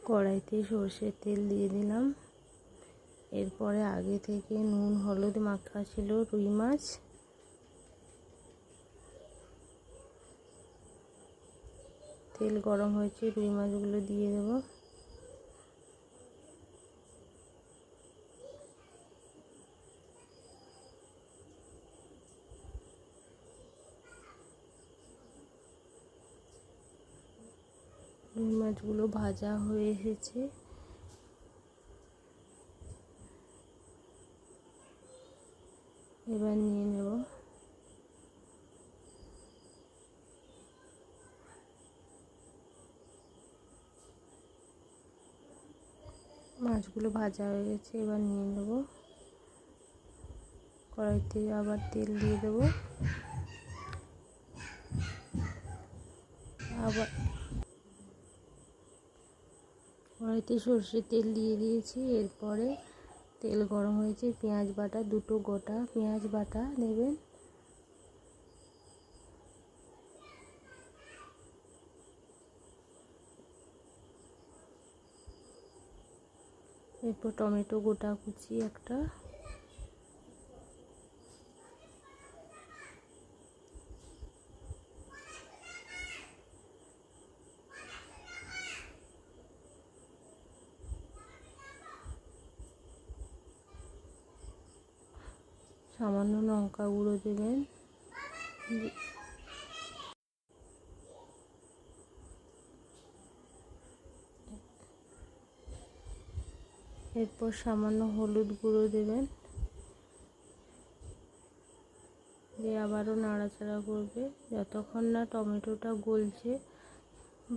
কড়াইতে সর্ষের তেল দিয়ে দিলাম। এরপরে আগে থেকে নুন হলুদ মাখা ছিল রুই মাছ, তেল গরম হয়েছে, রুই মাছগুলো দিয়ে দেব। রুই মাছগুলো ভাজা হয়ে এসেছে। এবার নিয়ে নেব। মাছগুলো ভাজা হয়ে গেছে, এবার নিয়ে নেব। কড়াইতে আবার তেল দিয়ে দেব। আবার কড়াইতে সর্ষের তেল দিয়ে দিয়েছি। এরপরে তেল গরম হয়েছে, পেঁয়াজ বাটা, দুটো গোটা পেঁয়াজ বাটা দেবেন। এরপর টমেটো গোটা কুচি একটা, সামান্য লঙ্কা গুঁড়ো দেবেন। এরপর সামান্য হলুদ গুঁড়ো দেবেন, দিয়ে আবারও নাড়াচাড়া করবে যতক্ষণ না টমেটোটা গলছে।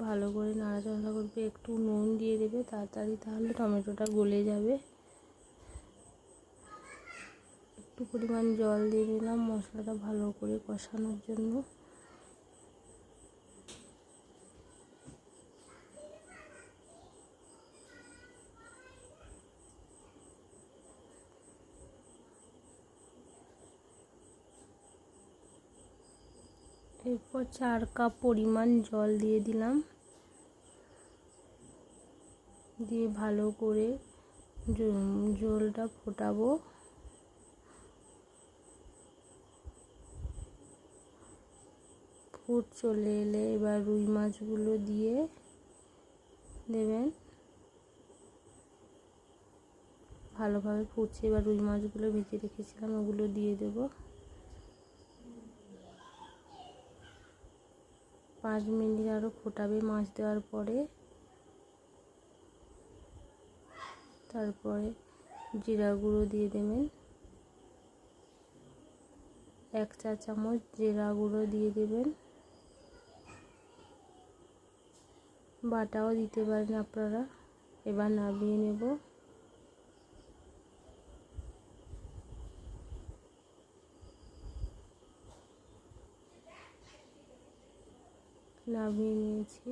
ভালো করে নাড়াচাড়া করবে। একটু নুন দিয়ে দেবে তাড়াতাড়ি, তাহলে টমেটোটা গলে যাবে। একটু পরিমাণ জল দিয়ে দিলাম মশলাটা ভালো করে কষানোর জন্য। এরপর 4 কাপ পরিমাণ জল দিয়ে দিলাম, দিয়ে ভালো করে ঝোলটা ফোটাবো। ফুট চলে এলে এবার রুই মাছগুলো দিয়ে দেবেন। ভালোভাবে ফুটছে, এবার রুই মাছগুলো ভেজে রেখেছিলাম ওগুলো দিয়ে দেব। 5 মিনিট আরও ফোটাবে মাছ দেওয়ার পরে। তারপরে জিরা গুঁড়ো দিয়ে দেবেন, 1 চা চামচ জিরা গুঁড়ো দিয়ে দেবেন। বাটাও দিতে পারেন আপনারা। এবার নামিয়ে নেব। নামিয়ে নিয়েছি।